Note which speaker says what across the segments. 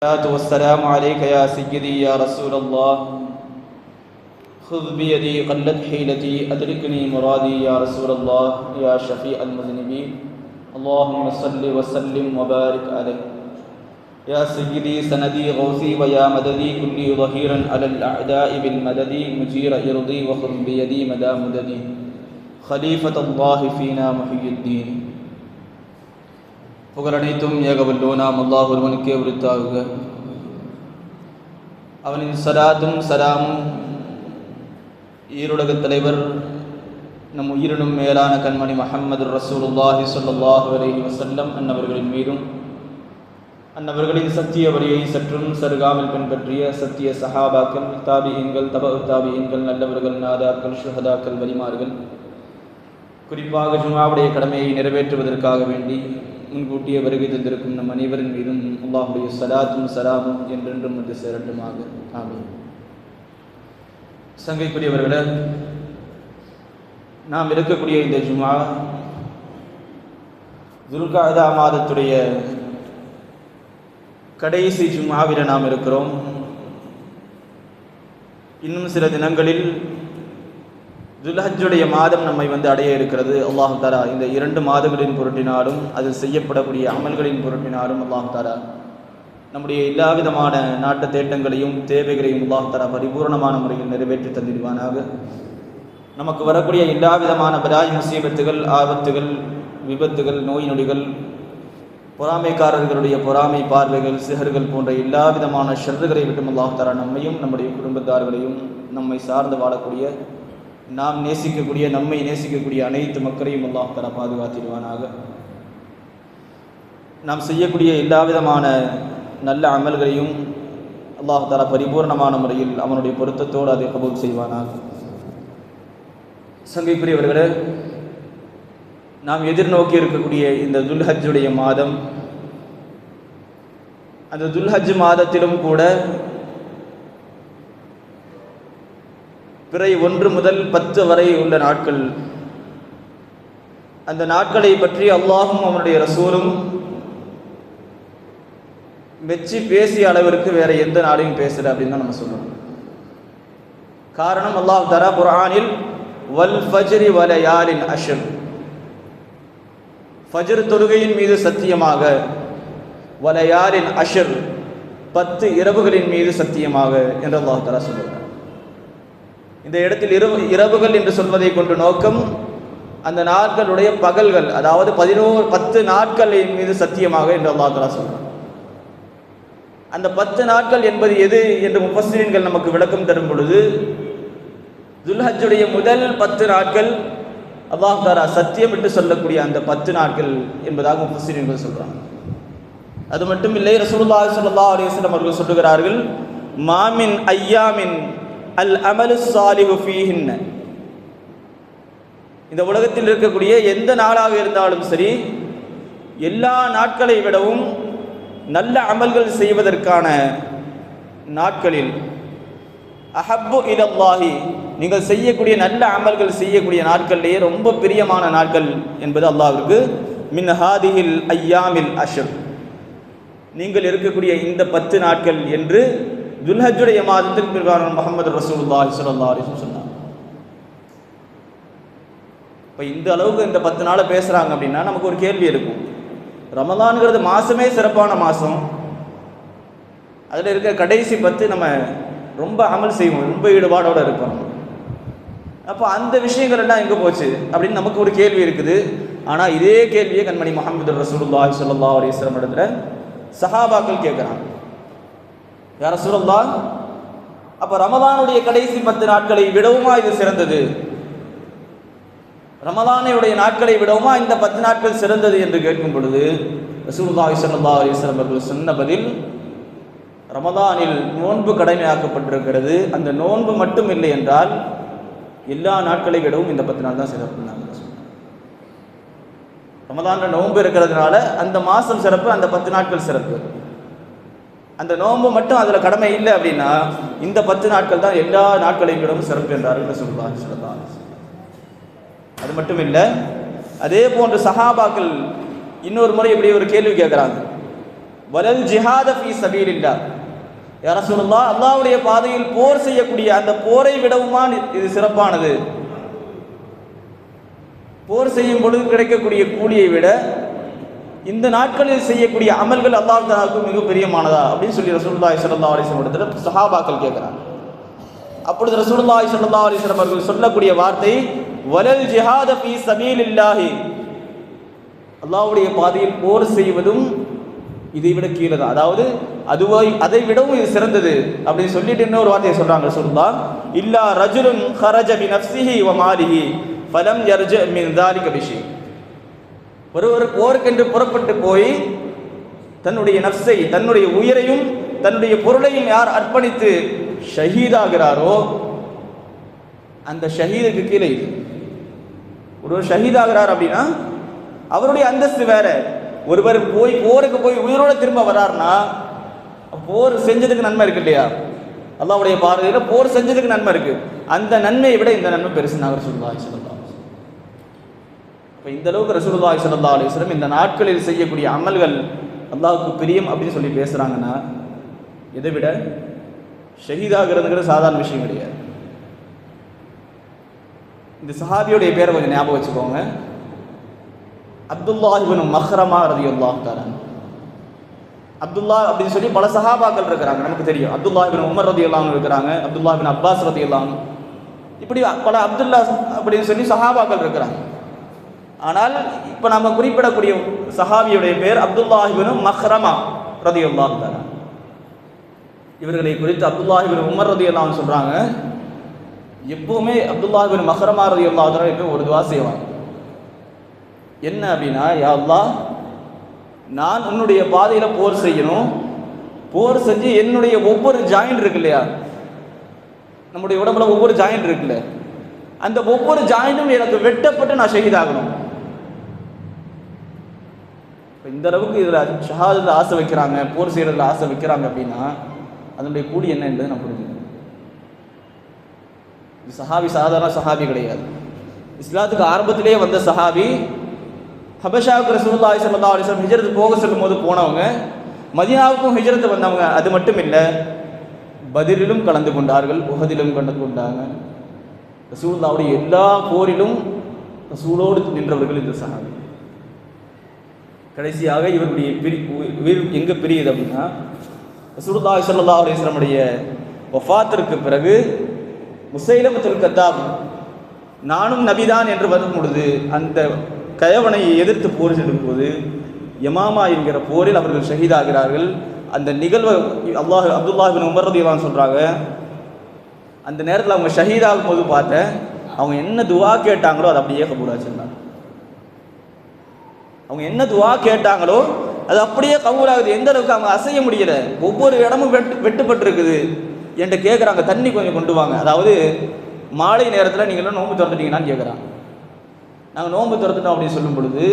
Speaker 1: الصلاة والسلام عليك يا سيدي يا رسول الله خذ بيدي قلت حيلتي أدركني مرادي يا رسول الله يا شفيع المذنبين اللهم صل وسلم وبارك عليه يا سيدي سندي غوثي ويا مددي كلي ظهيرا على الأعداء بالمدد مجير إرضي وخذ بيدي مدى مددي خليفة الله فينا محي الدين புகழனைத்தும் ஏகவல்லோனாம் அல்லாஹ் ஒருவனுக்கே உரித்தாகுக. அவனின் சலாத்தும் சலாமும் ஈருலகத் தலைவர் நம் உயிரினும் மேலான கண்மணி முஹம்மது ரசூலுல்லாஹி ஸல்லல்லாஹு அலைஹி வஸல்லம் அன்னவர்களின் மீதும் அன்னவர்களின் சத்திய வழியை சற்றும் சருகாமல் பின்பற்றிய சத்திய சஹாபாக்கள், தாபிஈன்கள், தபஉ தாபிஈன்கள், நல்லவர்கள், நாதாக்கள், ஷுஹதாக்கள், வலிமார்கள், குறிப்பாக ஜும்ஆவுடைய கடமையை நிறைவேற்றுவதற்காக வேண்டி முன்கூட்டிய வருகை தந்திருக்கும் நம் அனைவரின் மீதும் அல்லாஹுடைய சலாத்தும் சலாமும் என்றென்றும் வந்து சேரட்டுமாக. ஆமீன். சங்கைக்குரியவர்களே, நாம் இருக்கக்கூடிய இந்த ஜும்ஆ துல்காதா மாதத்துடைய கடைசி ஜும்ஆவில் நாம் இருக்கிறோம். இன்னும் சில தினங்களில் துல்ஹஜ்ஜுடைய மாதம் நம்மை வந்து அடைய இருக்கிறது. அல்லாஹ் தஆலா இந்த 2 மாதங்களின் பொருட்டினாலும் அதில் செய்யப்படக்கூடிய அமல்களின் பொருட்டினாலும் அல்லாஹ் தஆலா நம்முடைய எல்லா விதமான நாட்டு தேட்டங்களையும் தேவைகளையும் அல்லாஹ் தஆலா பரிபூர்ணமான முறையில் நிறைவேற்றி தந்திடுவானாக. நமக்கு வரக்கூடிய எல்லா விதமான பலாய் முசீபத்துகள், ஆபத்துகள், விபத்துகள், நோய் நொடிகள், பொறாமைக்காரர்களுடைய பொறாமை பார்வைகள், சிஹர்கள் போன்ற எல்லா விதமான ஷர்றுகளை விட்டும் அல்லாஹ் தஆலா நம்மையும் நம்முடைய குடும்பத்தார்களையும் நம்மை சார்ந்து வாழக்கூடிய நாம் நேசிக்கக்கூடிய நம்மை நேசிக்கக்கூடிய அனைத்து மக்களையும் அல்லாஹ் தஆலா பாதுகாத்திடுவானாக. நாம் செய்யக்கூடிய எல்லா விதமான நல்ல அமல்களையும் அல்லாஹ் தஆலா பரிபூர்ணமான முறையில் அவனுடைய பொருத்தத்தோடு அதை கபூல் செய்வானாக. சங்கைக்குரியவர்களே, நாம் எதிர்நோக்கி இருக்கக்கூடிய இந்த துல்ஹஜ்ஜுடைய மாதம், அந்த துல்ஹஜ் மாதத்திலும் கூட பிறை 1 முதல் 10 வரை உள்ள நாட்கள், அந்த நாட்களை பற்றி அல்லாஹும் அவனுடைய ரசூலும் மெச்சி பேசிய அளவிற்கு வேற எந்த நாளையும் பேசல அப்படின்னு தான் நம்ம சொல்லணும். காரணம், அல்லாஹ் தஆலா குர்ஆனில் வல் ஃபஜ்ரி வலயாலின் அஷ்ர், ஃபஜ்ர் தொழுகையின் மீது சத்தியமாக, வலயாலின் அஷ்ர் 10 இரவுகளின் மீது சத்தியமாக என்று அல்லாஹ் தஆலா சொல்கிறார். இந்த இடத்தில் இரவுகள் என்று சொல்வதை கொண்டு நோக்கம் அந்த நாட்களுடைய பகல்கள், அதாவது 10 நாட்களின் மீது சத்தியமாக என்று அல்லாஹ் தஆலா சொல்றார். அந்த 10 நாட்கள் என்பது எது என்று முஃபஸ்ஸிரீன்கள் நமக்கு விளக்கம் தரும் பொழுது, துல்ஹஜ்ஜுடைய முதல் 10 நாட்கள் அல்லாஹ் தஆலா சத்தியம் என்று சொல்லக்கூடிய அந்த 10 நாட்கள் என்பதாக முஃபஸ்ஸிரீன்கள் சொல்றாங்க. அது மட்டும் இல்லை, ரசூலுல்லாஹி ஸல்லல்லாஹு அலைஹி வஸல்லம் அவர்கள் சொல்லுகிறார்கள், மாமின் ஐயாமின் அல் அமலு சாலிஹு ஃபீஹின்ன, இந்த உலகத்தில் இருக்கக்கூடிய எந்த நாளாக இருந்தாலும் சரி, எல்லா நாட்களை விடவும் நல்ல அமல்கள் செய்வதற்கான நாட்களில் அஹப்பு இலல்லாஹி, நீங்கள் செய்யக்கூடிய நல்ல அமல்கள் செய்யக்கூடிய நாட்களிலேயே ரொம்ப பிரியமான நாட்கள் என்பது அல்லாஹ்விற்கு மின் ஹாதிஹில் ஐயாமில் அஷ்ர், நீங்கள் இருக்கக்கூடிய இந்த 10 நாட்கள் என்று துல்ஹஜ்ஜுடைய மாதத்தில் பெருமானார் முஹம்மது ரசூலுல்லாஹி ஸல்லல்லாஹு அலைஹி வஸல்லம் சொன்னார். இப்போ இந்த அளவுக்கு இந்த 10 நாளை பேசுகிறாங்க அப்படின்னா நமக்கு ஒரு கேள்வி இருக்கும். ரமலான்ங்கிறது மாதமே சிறப்பான மாதம், அதில் இருக்க கடைசி 10 நம்ம ரொம்ப அமல் செய்வோம், ரொம்ப ஈடுபாடோடு இருப்போம். அப்போ அந்த விஷயங்கள் எல்லாம் எங்கே போச்சு அப்படின்னு நமக்கு ஒரு கேள்வி இருக்குது. ஆனால் இதே கேள்வியை கண்மணி முஹம்மது ரசூலுல்லாஹி ஸல்லல்லாஹு அலைஹி வஸல்லம் இடத்துல சஹாபாக்கள் கேட்குறாங்க. யா ரசூலல்லாஹ், அப்போ ரமலானுடைய கடைசி 10 நாட்களை விடவுமா இது சிறந்தது? ரமலானுடைய நாட்களை விடவுமா இந்த 10 நாட்கள் சிறந்தது என்று கேட்கும் பொழுது ரசூலுல்லாஹி ஸல்லல்லாஹு அலைஹி வஸல்லம் அவர்கள் சொன்ன பதில், ரமலானில் நோன்பு கடமையாக்கப்பட்டிருக்கிறது, அந்த நோன்பு மட்டும் இல்லை என்றால் எல்லா நாட்களை விடவும் இந்த 10 நாள் தான் சிறப்பு. ரமலானில் நோன்பு இருக்கிறதுனால அந்த மாதம் சிறப்பு, அந்த 10 நாட்கள் சிறப்பு. அந்த நோன்பு மட்டும் அதில் கடமை இல்லை அப்படின்னா இந்த 10 நாட்கள் தான் எல்லா நாட்களை விடவும் சிறப்பு என்றார்கள் ரசூலுல்லாஹி ஸல்லல்லாஹு அலைஹி வஸல்லம். அது மட்டும் இல்லை, அதே போன்று சஹாபாக்கள் இன்னொரு முறை இப்படி ஒரு கேள்வி கேட்குறாங்க. வலல் ஜிஹாத ஃபீ சபீலில்லாஹ், யா ரசூலுல்லாஹ், அல்லாஹ்வுடைய பாதையில் போர் செய்யக்கூடிய அந்த போரை விடவுமா இது சிறப்பானது? போர் செய்யும் பொழுது கிடைக்கக்கூடிய கூலியை விட இந்த நாட்களில் செய்யக்கூடிய அமல்கள் அல்லாஹ் தஆலாவுக்கு மிக பிரியமானதா அப்படின்னு சொல்லி ரசூலுல்லாஹி ஸல்லல்லாஹு அலைஹி வஸல்லம் இடத்துல சஹாபாக்கள் கேட்குறாங்க. அப்பொழுது ரசூலுல்லாஹி ஸல்லல்லாஹு அலைஹி வஸல்லம் அவர்கள் சொல்லக்கூடிய வார்த்தை வலல் ஜிஹாத ஃபீ சபீலில்லாஹி, அல்லாஹ்வுடைய பாதையில் போர் செய்வதும் இதை விட கீழே தான், அதாவது அதை விடவும் இது சிறந்தது அப்படின்னு சொல்லிட்டு இன்னொரு வார்த்தையை சொல்றாங்க ரசூலுல்லாஹ், இல்லா ரஜுலுன் ஹரஜ பி நஃப்ஸிஹி வ மாலிஹி ஃபலம் யர்ஜ மின் ذلك பிஷை. ஒருவர் போருக்கென்று புறப்பட்டு போய் தன்னுடைய நஃப்ஸை, தன்னுடைய உயிரையும் தன்னுடைய பொருளையும் யார் அர்ப்பணித்து ஷஹீதாகிறாரோ அந்த ஷஹீதுக்கு கீழே இது. ஒருவர் ஷஹீதாகிறார் அப்படின்னா அவருடைய அந்தஸ்து வேற. ஒருவர் போருக்கு போய் உயிரோட திரும்ப வர்றாருன்னா போர் செஞ்சதுக்கு நன்மை இருக்கு இல்லையா? அல்லாஹ்வுடைய பார்வையில் போர் செஞ்சதுக்கு நன்மை இருக்கு. அந்த நன்மையை விட இந்த நன்மை பெருசுன்னு ரசூலுல்லாஹி ஸல்லல்லாஹு அலைஹி வஸல்லம். இப்போ இந்த அளவுக்கு ரசூலுல்லாஹி ஸல்லல்லாஹு அலைஹி வஸல்லம் இந்த நாட்களில் செய்யக்கூடிய அமல்கள் அல்லாஹ்வுக்கு பிரியம் அப்படின்னு சொல்லி பேசுறாங்கன்னா இதை விட ஷஹீதாகிறதுங்கிறது சாதாரண விஷயம் கிடையாது. இந்த சஹாபியுடைய பேரை கொஞ்சம் ஞாபகம் வச்சுக்கோங்க. அப்துல்லாஹ் இப்னு மஹ்ரமா ரலியல்லாஹு தஆலா. அப்துல்லாஹ் அப்படின்னு சொல்லி பல சஹாபாக்கள் இருக்கிறாங்க, நமக்கு தெரியும். அப்துல்லாஹ் இப்னு உமர் ரலியல்லாஹு அன்ஹு இருக்கிறாங்க, அப்துல்லாஹ் இப்னு அப்பாஸ் ரலியல்லாஹு அன்ஹு, இப்படி பல அப்துல்லா அப்படின்னு சொல்லி சஹாபாக்கள் இருக்கிறாங்க. ஆனால் இப்போ நம்ம குறிப்பிடக்கூடிய சஹாபியுடைய பேர் அப்துல்லாஹ் இப்னு மஹ்ரமா ரலியல்லாஹு தஆலா. இவர்களை குறித்து அப்துல்லாஹ் இப்னு உமர் ரலியல்லாஹு அன்ஹு சொல்றாங்க, எப்பவுமே அப்துல்லாஹ் இப்னு மஹ்ரமா ரலியல்லாஹு தஆலா எப்பவும் ஒரு துஆ செய்வாங்க. என்ன அப்படின்னா, யா அல்லாஹ், நான் உன்னுடைய பாதையில் போர் செய்யணும். போர் செஞ்சு என்னுடைய ஒவ்வொரு ஜாயிண்ட் இருக்கு இல்லையா, நம்முடைய உடம்புல ஒவ்வொரு ஜாயிண்ட் இருக்குல்ல, அந்த ஒவ்வொரு ஜாயிண்டும் எனக்கு வெட்டப்பட்டு நான் ஷஹீதாகணும். இந்த அளவுக்கு இதில் ஷஹாதத்தில் ஆசை வைக்கிறாங்க, போர் செய்யறதுல ஆசை வைக்கிறாங்க அப்படின்னா அதனுடைய கூலி என்ன என்பதை நான் புரிஞ்சுக்கணும். இது சஹாபி சாதாரண சஹாபி கிடையாது. இஸ்லாத்துக்கு ஆரம்பத்திலேயே வந்த சஹாபி. ஹபஷாவுக்கு ரசூலுல்லாஹி ஸல்லல்லாஹு அலைஹி வஸல்லம் ஹிஜ்ரத் போக சொல்லும் போது போனவங்க, மதீனாவுக்கும் ஹிஜ்ரத் வந்தவங்க. அது மட்டும் இல்லை, பத்ரிலும் கலந்து கொண்டார்கள், உஹதிலும் கலந்து கொண்டாங்க. ரசூலுல்லாஹ்வுடைய எல்லா போரிலும் ரசூலோடு நின்றவர்கள் இந்த சஹாபி. கடைசியாக இவருடைய உயிர் எங்கே பிரியுது அப்படின்னா, ரசூலுல்லாஹி ஸல்லல்லாஹு அலைஹி வஸல்லமுடைய வஃபாத்திற்கு பிறகு முஸைலமத்துல் கத்தாப் நானும் நபிதான் என்று வரும் பொழுது அந்த கயவனை எதிர்த்து போர் செல்லும் போது யமாமா என்கிற போரில் அவர்கள் ஷஹீதாகிறார்கள். அந்த நிகழ்வை அப்துல்லாஹ் இப்னு உமர் ரலியல்லாஹு அன்ஹு சொல்றாங்க, அந்த நேரத்தில் அவங்க ஷஹீதாகும் போது பார்த்தேன், அவங்க என்ன துவா கேட்டாங்களோ அது அப்படியே கபூலாச்சுன்னா. அவங்க என்ன துவா கேட்டாங்களோ அது அப்படியே கபூலாகுது. எந்த அளவுக்கு அவங்க அசைய முடியல, ஒவ்வொரு இடமும் வெட்டுப்பட்டு இருக்குது. என்கிட்ட கேட்குறாங்க, தண்ணி கொஞ்சம் கொண்டு வாங்க. அதாவது மாலை நேரத்தில் நீங்களும் நோன்பு திறந்துட்டீங்கன்னான்னு கேட்குறாங்க. நாங்கள் நோன்பு திறந்துட்டோம் அப்படின்னு சொல்லும் பொழுது,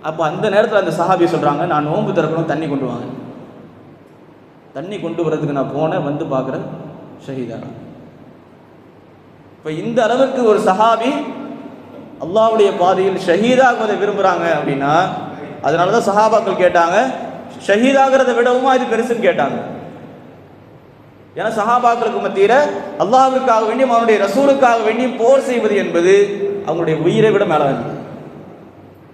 Speaker 1: அப்போ அந்த நேரத்தில் அந்த சஹாபி சொல்கிறாங்க, நான் நோன்பு திறக்கணும், தண்ணி கொண்டு வாங்க. தண்ணி கொண்டு வரதுக்கு நான் போனேன், வந்து பார்க்குறேன் ஷஹீதான. இப்போ இந்த அளவுக்கு ஒரு சஹாபி அல்லாஹ்வுடைய பாதையில் ஷஹீதாகுவதை விரும்புகிறாங்க அப்படின்னா, அதனால தான் சஹாபாக்கள் கேட்டாங்க, ஷஹீதாகிறத விடவுமா இது பெருசுன்னு கேட்டாங்க. ஏன்னா சஹாபாக்களுக்கு மத்தியில் அல்லாஹ்வுக்காக வேண்டியும் அவனுடைய ரசூலுக்காக வேண்டியும் போர் செய்வது என்பது அவங்களுடைய உயிரை விட மேலே.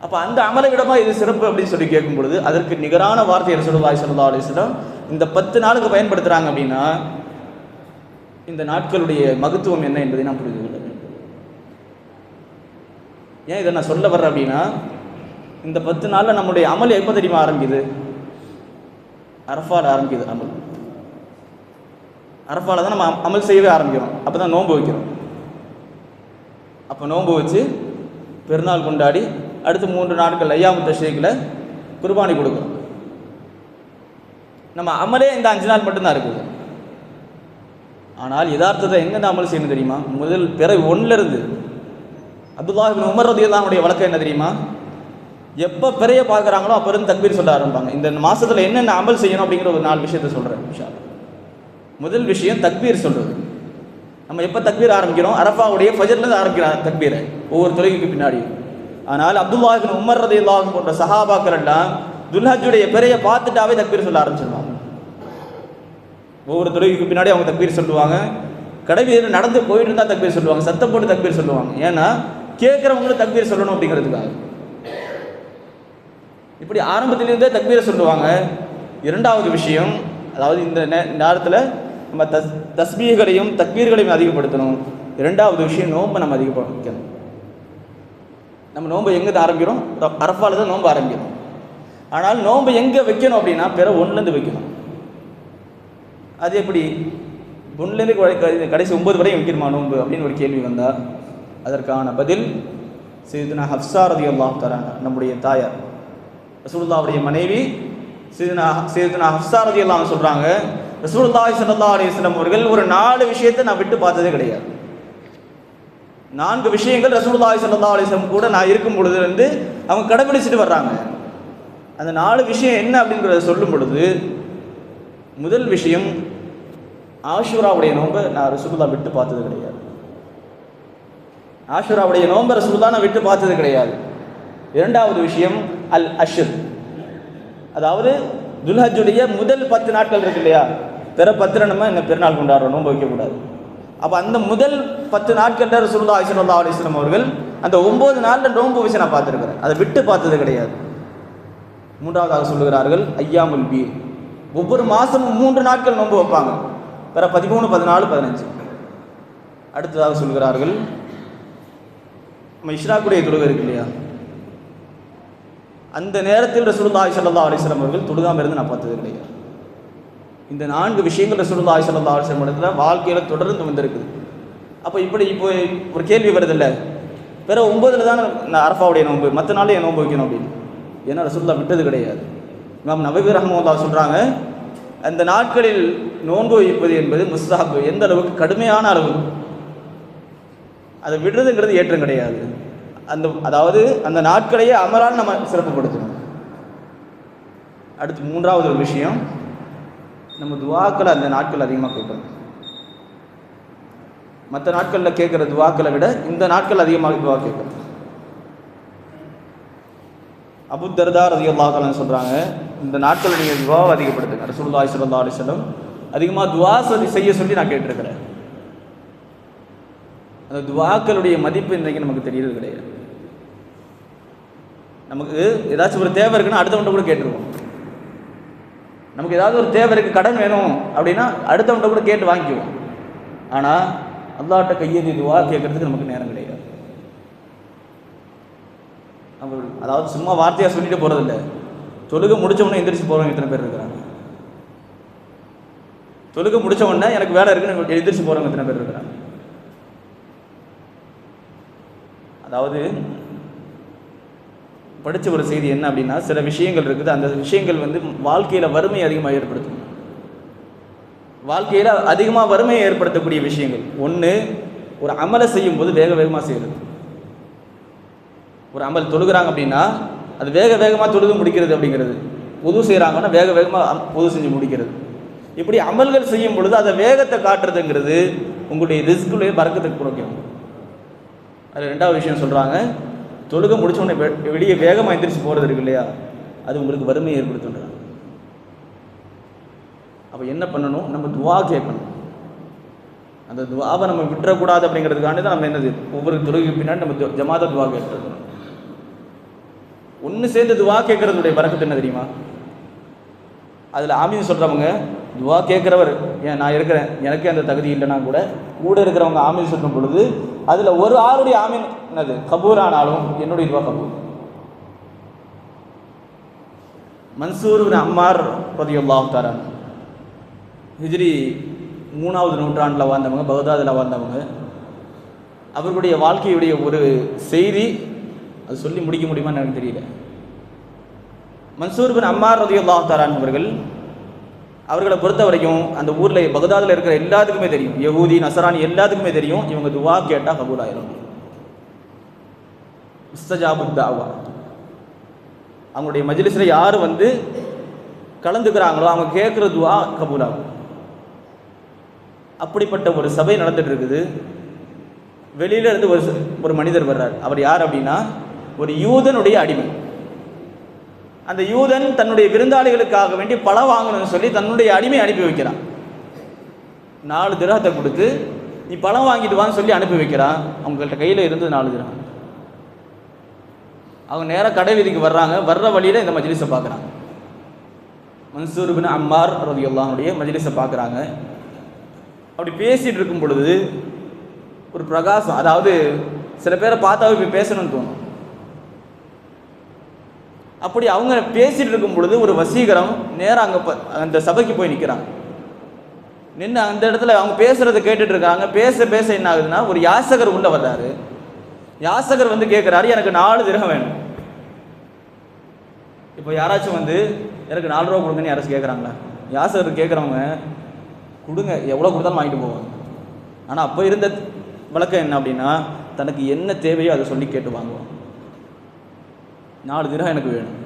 Speaker 1: அப்போ அந்த அமலை விடமா இது சிறப்பு அப்படின்னு சொல்லி கேட்கும் பொழுது அதற்கு நிகரான வார்த்தை ரசூலுல்லாஹி ஸல்லல்லாஹு அலைஹி வஸல்லம் இந்த 10 நாளுக்கு பயன்படுத்துகிறாங்க. அப்படின்னா இந்த நாட்களுடைய மகத்துவம் என்ன என்பதை நான் புரிந்து கொள்ள வேண்டும். ஏன் இதை நான் சொல்ல வர்றேன் அப்படின்னா, இந்த 10 நாளில் நம்முடைய அமல் எப்போ தெரியுமா ஆரம்பிக்குது? அரஃபால ஆரம்பிக்குது அமல். அரஃபால தான் நம்ம அமல் செய்யவே ஆரம்பிக்கிறோம். அப்போ தான் நோன்பு வைக்கிறோம். அப்போ நோன்பு வச்சு பெருநாள் கொண்டாடி அடுத்து 3 நாட்கள் ஐயாமு தஷ்ரீக்கில் குர்பானி கொடுக்குறோம். நம்ம அமலே இந்த 5 நாள் மட்டும்தான் இருக்குது. ஆனால் யதார்த்தத்தை எங்கேருந்து அமல் செய்யணும் தெரியுமா? முதல் பிறகு 1லேருந்து அப்துல்லாஹ் இப்னு உமர் ரலியல்லாஹு அன்ஹுடைய வழக்கம் என்ன தெரியுமா? எப்போ பிறைய பார்க்குறாங்களோ அப்போ இருந்து தக்பீர் சொல்ல ஆரம்பிப்பாங்க. இந்த மாதத்தில் என்னென்ன அமல் செய்யணும் அப்படிங்கிற ஒரு 4 விஷயத்தை சொல்கிறேன் இன்ஷா அல்லாஹ். முதல் விஷயம் தக்பீர் சொல்கிறது. நம்ம எப்போ தக்பீர் ஆரம்பிக்கிறோம்? அரஃபாவுடைய ஃபஜ்ர்லேருந்து ஆரம்பிக்கிறாங்க தக்பீரை ஒவ்வொரு தொழுகைக்கு பின்னாடி. ஆனால் அப்துல்லாஹ் இப்னு உமர் ரலியல்லாஹு அன்ஹு போன்ற சஹாபாக்கள் எல்லாம் துல்ஹஜ்ஜுடைய பிறையை பார்த்துட்டாவே தக்பீர் சொல்ல ஆரம்பிச்சிருவாங்க. ஒவ்வொரு தொழுகைக்கு பின்னாடி அவங்க தக்பீர் சொல்லுவாங்க. கடைவீதியில் நடந்து போயிட்டு இருந்தால் தக்பீர் சொல்லுவாங்க, சத்தம் போட்டு தக்பீர் சொல்லுவாங்க. ஏன்னா கேட்குறவங்களும் தக்பீர் சொல்லணும் அப்படிங்கிறதுக்காக. இப்படி ஆரம்பத்திலிருந்தே தக்பீரை சொல்லுவாங்க. இரண்டாவது விஷயம், அதாவது இந்த நேரத்தில் நம்ம தஸ்பீகளையும் தக்பீர்களையும் அதிகப்படுத்தணும். இரண்டாவது விஷயம், நோன்பை நம்ம அதிகப்படுத்தணும். நம்ம நோன்பை எங்கே ஆரம்பிக்கிறோம்? அரஃபால தான் நோன்பு ஆரம்பிக்கிறோம். ஆனால் நோன்பை எங்கே வைக்கணும் அப்படின்னா பிற 1லேருந்து வைக்கணும். அது எப்படி 1லேருந்து கடைசி 9 வரையும் வைக்கணுமா நோன்பு அப்படின்னு ஒரு கேள்வி வந்தால் அதற்கான பதில் சையதுனா ஹஃப்ஸா ரலியல்லாஹு தஆலா நம்முடைய தாயார் ரசூலுல்லாஹ்வுடைய மனைவி சையதுனா ஹஃப்ஸா ரலியல்லாஹு அன்ஹா சொல்கிறாங்க, ரசூலுல்லாஹி ஸல்லல்லாஹு அலைஹி வஸல்லம் அவர்கள் ஒரு 4 விஷயத்தை நான் விட்டு பார்த்ததே கிடையாது. 4 விஷயங்கள் ரசூலுல்லாஹி ஸல்லல்லாஹு அலைஹி வஸல்லம் கூட நான் இருக்கும் பொழுது வந்து அவங்க கடைபிடிச்சிட்டு வர்றாங்க. அந்த 4 விஷயம் என்ன அப்படிங்கிறத சொல்லும் பொழுது, முதல் விஷயம் ஆஷுராவுடைய நோன்பை நான் ரசூலுல்லாஹ் விட்டு பார்த்தது கிடையாது. ஆஷுராவுடைய நோன்பை ரசூலுல்லாஹ் நான் விட்டு பார்த்தது கிடையாது. இரண்டாவது விஷயம் அல் அஷ்ர், அதாவது துல்ஹஜ்ஜுடைய முதல் 10 நாட்கள் இருக்கு இல்லையா, பிற 10 நம்ம இந்த பெருநாள் கொண்டாடுறோம், நோன்பு வைக்கக்கூடாது. அப்போ அந்த முதல் 10 நாட்களில் ரசூலுல்லாஹி ஸல்லல்லாஹு அலைஹி வஸல்லம் அவர்கள் அந்த 9 நாளில் நோன்பு வச்சு நான் பார்த்துருக்கிறேன், அதை விட்டு பார்த்தது கிடையாது. மூன்றாவதாக சொல்லுகிறார்கள் ஐயாமுல் பீர், ஒவ்வொரு மாதமும் 3 நாட்கள் நோன்பு வைப்பாங்க, வேற 13, 14, 15. அடுத்ததாக சொல்கிறார்கள் நம்ம இஷ்ராக்குடைய தொழுகை இருக்கு இல்லையா, அந்த நேரத்தில் ரசூலுல்லாஹி ஸல்லல்லாஹு அலைஹி வஸல்லம் அவர்கள் தொழுகாமல் இருந்து நான் பார்த்தது கிடையாது. இந்த 4 விஷயங்கள் ரசூலுல்லாஹி ஸல்லல்லாஹு அலைஹி வஸல்லம் இடத்துல வாழ்க்கையில் தொடர்ந்து வந்திருக்குது. அப்போ இப்போ ஒரு கேள்வி வருதில்ல, வேற 9ல் தான் நான் அரஃபாவுடைய நோன்பு, மற்ற நாள் என் நோன்பு வைக்கணும் அப்படின்னு. ஏன்னா ரசூலுல்லாஹ் விட்டது கிடையாது. இமாம் நவவி ரஹ்மத்துல்லாஹி சொல்கிறாங்க, அந்த நாட்களில் நோன்பு வைப்பது என்பது முஸ்தஹப், எந்த அளவுக்கு கடுமையான அளவு, அதை விடுறதுங்கிறது ஏற்றம் கிடையாது. அதாவது அந்த நாட்களையே அமலால் நம்ம சிறப்புப்படுத்தணும். அடுத்து மூன்றாவது ஒரு விஷயம், நம்ம துவாக்களை அந்த நாட்கள் அதிகமாக கேட்கணும். மற்ற நாட்களில் கேட்குற துவாக்களை விட இந்த நாட்கள் அதிகமாக துவா கேட்கணும். அபூ தர்தா ரலியல்லாஹு அன்ஹு சொல்கிறாங்க, இந்த நாட்களில் நீங்கள் துவாவை அதிகப்படுத்துங்க. ரசூலுல்லாஹி ஸல்லல்லாஹு அலைஹி வஸல்லம் அதிகமாக துவா செய்ய சொல்லி நான் கேட்டிருக்கிறேன். அந்த துவாக்களுடைய மதிப்பு இன்றைக்கு நமக்கு தெரியறது கிடையாது. நமக்கு ஏதாச்சும் ஒரு தேவை இருக்குன்னா அடுத்தவன்ட்ட கூட கேட்டுருவோம். நமக்கு ஏதாவது ஒரு தேவை இருக்குது, கடன் வேணும் அப்படின்னா அடுத்தவன்ட்ட கூட கேட்டு வாங்கிக்குவோம். ஆனால் அல்லாஹ்ட்ட கையேந்தி துவா கேட்கறதுக்கு நமக்கு நேரம் கிடையாது. அதாவது சும்மா வார்த்தையாக சொல்லிட்டு போகிறதில்ல, தொழுகை முடிச்சவொடனே எந்திரிச்சு போகிறவங்க எத்தனை பேர் இருக்கிறாங்க? தொழுகை முடிச்சவொடனே எனக்கு வேலை இருக்குன்னு எந்திரிச்சு போகிறவங்க எத்தனை பேர் இருக்கிறாங்க? அதாவது படித்த ஒரு செய்தி என்ன அப்படின்னா, சில விஷயங்கள் இருக்குது, அந்த விஷயங்கள் வந்து வாழ்க்கையில் வறுமை அதிகமாக ஏற்படுத்தும். வாழ்க்கையில் அதிகமாக வறுமையை ஏற்படுத்தக்கூடிய விஷயங்கள். ஒன்று, ஒரு அமலை செய்யும் போது வேக வேகமாக செய்கிறது. ஒரு அமல் தொழுகிறாங்க அப்படின்னா அது வேக வேகமாக தொழுது முடிக்கிறது அப்படிங்கிறது. உது செய்கிறாங்கன்னா வேக வேகமாக உது செஞ்சு முடிக்கிறது. இப்படி அமல்கள் செய்யும் பொழுது அதை வேகத்தை காட்டுறதுங்கிறது உங்களுடைய ரிஸ்குடைய பறக்கத்தை குறைக்கும். அது ரெண்டாவது விஷயம் சொல்கிறாங்க, தொழுகை முடிச்சோடனே வெளியே வேகமாக எந்திரிச்சு போகிறது இருக்கு இல்லையா, அது உங்களுக்கு வறுமையை ஏற்படுத்துன்றாங்க. அப்போ என்ன பண்ணணும்? நம்ம துவா கேட்கணும். அந்த துவாவை நம்ம விட்டுறக்கூடாது அப்படிங்கிறதுக்காண்டி தான் நம்ம என்னது, ஒவ்வொரு தொழுகைக்கு பின்னாடி நம்ம ஜமாத துவா கேட்கணும். ஒன்று சேர்ந்து துவா கேட்கறதுடைய பறக்கத்து என்ன தெரியுமா? அதில் ஆமீன் சொல்கிறவங்க, துவா கேட்குறவர் ஏன் நான் இருக்கிறேன், எனக்கே அந்த தகுதி இல்லைன்னா கூட இருக்கிறவங்க ஆமீன் சொல்லும் பொழுது அதில் ஒரு ஆளுடைய ஆமீன் என்னது கபூர் ஆனாலும் என்னுடைய துவா கபூர். மன்சூர் பின் அம்மார் ரலியல்லாஹு தஆலா ஹிஜ்ரி 3வது நூற்றாண்டில் வாழ்ந்தவங்க, பகதாதில் வாழ்ந்தவங்க. அவர்களுடைய வாழ்க்கையுடைய ஒரு செய்தி அது சொல்லி முடிக்க முடியுமான்னு எனக்கு தெரியல. மன்சூர் பின் அம்மார் ரலியல்லாஹு தஆலா அவர்களை பொறுத்த வரைக்கும் அந்த ஊரில் பகதாதில் இருக்கிற எல்லாத்துக்குமே தெரியும், யஹூதி நசரானி எல்லாத்துக்குமே தெரியும், இவங்க துவா கேட்டால் கபூல் ஆயிரும். முஸ்தஜாபு தாவா, அவங்களுடைய மஜ்லிஸில் யார் வந்து கலந்துக்கிறாங்களோ அவங்க கேட்குற துவா கபூல் ஆகும். அப்படிப்பட்ட ஒரு சபை நடந்துட்டு இருக்குது. வெளியில இருந்து ஒரு மனிதர் வர்றார். அவர் யார் அப்படின்னா ஒரு யூதனுடைய அடிமை. அந்த யூதன் தன்னுடைய விருந்தாளிகளுக்காக வேண்டி பழம் வாங்கணும்னு சொல்லி தன்னுடைய அடிமை அனுப்பி வைக்கிறான். 4 திரகத்தை கொடுத்து நீ பழம் வாங்கிட்டு வான்னு சொல்லி அனுப்பி வைக்கிறான். அவங்கள்ட்ட கையில் இருந்து 4 திரகம். அவங்க நேராக கடை வீதிக்கு வர்றாங்க. வர்ற வழியில் இந்த மஜ்லிஸை பார்க்குறாங்க. மன்சூர் பின் அம்மார் ரலியல்லாஹு அன்ஹுடைய மஜ்லிஸை பார்க்குறாங்க. அப்படி பேசிகிட்டு இருக்கும் பொழுது ஒரு பிரகாசம், அதாவது சில பேரை பார்த்தாவே போய் பேசணும்னு தோணும். அப்படி அவங்க பேசிகிட்டு இருக்கும் பொழுது ஒரு வசீகரம் நேராக அங்கே அந்த சபைக்கு போய் நிற்கிறாங்க. நின்று அந்த இடத்துல அவங்க பேசுகிறத கேட்டுட்டு இருக்காங்க. பேச பேச என்ன ஆகுதுன்னா, ஒரு யாசகர் உள்ள வர்றாரு. யாசகர் வந்து கேட்குறாரு, எனக்கு 4 திரகம் வேணும். இப்போ யாராச்சும் வந்து எனக்கு 4 ரூபா கொடுங்கன்னு யாராச்சும் கேட்குறாங்களா? யாசகர் கேட்குறவங்க கொடுங்க, எவ்வளோ கொடுத்தாலும் வாங்கிட்டு போவாங்க. ஆனால் அப்போ இருந்த வழக்கம் என்ன அப்படின்னா, தனக்கு என்ன தேவையோ அதை சொல்லி கேட்டு வாங்குவோம். 4 திரகம் எனக்கு வேணும்.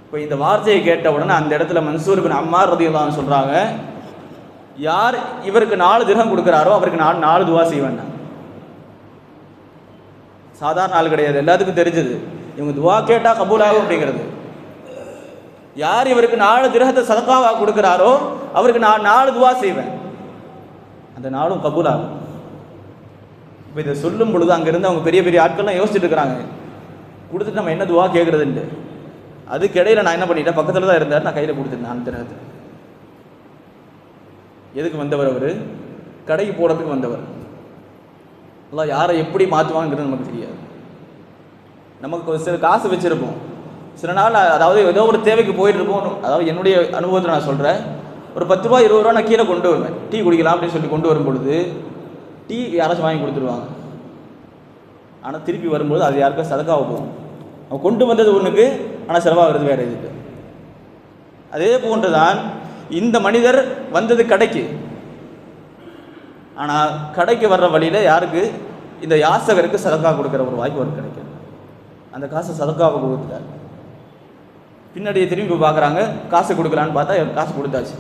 Speaker 1: இப்போ இந்த வார்த்தையை கேட்ட உடனே அந்த இடத்துல மன்சூர் பின் அம்மார் ரலியல்லாஹு அன்ஹு சொல்கிறாங்க, யார் இவருக்கு 4 திரகம் கொடுக்குறாரோ அவருக்கு 4 துவா செய்வேன். சாதாரண ஆள் கிடையாது, எல்லாத்துக்கும் தெரிஞ்சது இவங்க துவா கேட்டால் கபூலாகும் அப்படிங்கிறது. யார் இவருக்கு 4 திரகத்தை சதக்காவாக கொடுக்குறாரோ அவருக்கு நான் 4 துவா செய்வேன், அந்த 4ம் கபூலாகும். இப்போ இதை சொல்லும் பொழுது அங்கேருந்து அவங்க பெரிய பெரிய ஆட்கள்லாம் யோசிச்சுட்டு இருக்கிறாங்க, கொடுத்துட்டு நம்ம என்ன துவா கேட்குறதுன்ட்டு. அதுக்கிடையில் நான் என்ன பண்ணிட்டேன், பக்கத்தில் தான் இருந்தார், நான் கையில் கொடுத்துருந்தேன் அந்த திரகத்தை. எதுக்கு வந்தவர்? அவர் கடைக்கு போகிறதுக்கு வந்தவர். எல்லாம் யாரை எப்படி மாற்றுவாங்கிறது நமக்கு தெரியாது. நமக்கு சில காசு வச்சுருப்போம், சில நாள் அதாவது ஏதோ ஒரு தேவைக்கு போயிட்டு இருப்போம். அதாவது என்னுடைய அனுபவத்தில் நான் சொல்கிறேன், ஒரு 10 ரூபா 20 ரூபா நான் கீழே கொண்டு வருவேன், டீ குடிக்கலாம் அப்படின்னு சொல்லி கொண்டு வரும் பொழுது டீ யாராச்சும் வாங்கி கொடுத்துருவாங்க. ஆனால் திருப்பி வரும்போது அது யாருக்கும் சதக்காக போகும். அவன் கொண்டு வந்தது ஒன்றுக்கு, ஆனால் செலவாகிறது வேறு இதுக்கு. அதே போன்று தான் இந்த மனிதர் வந்தது கடைக்கு. ஆனால் கடைக்கு வர்ற வழியில் யாருக்கு? இந்த யாசகருக்கு சதக்கா கொடுக்குற ஒரு வாய்ப்பு அவருக்கு கிடைக்கும். அந்த காசை சதக்காவை கொடுத்துட்டார். பின்னாடியே திரும்பி பார்க்குறாங்க, காசு கொடுக்கலான்னு பார்த்தா காசு கொடுத்தாச்சு.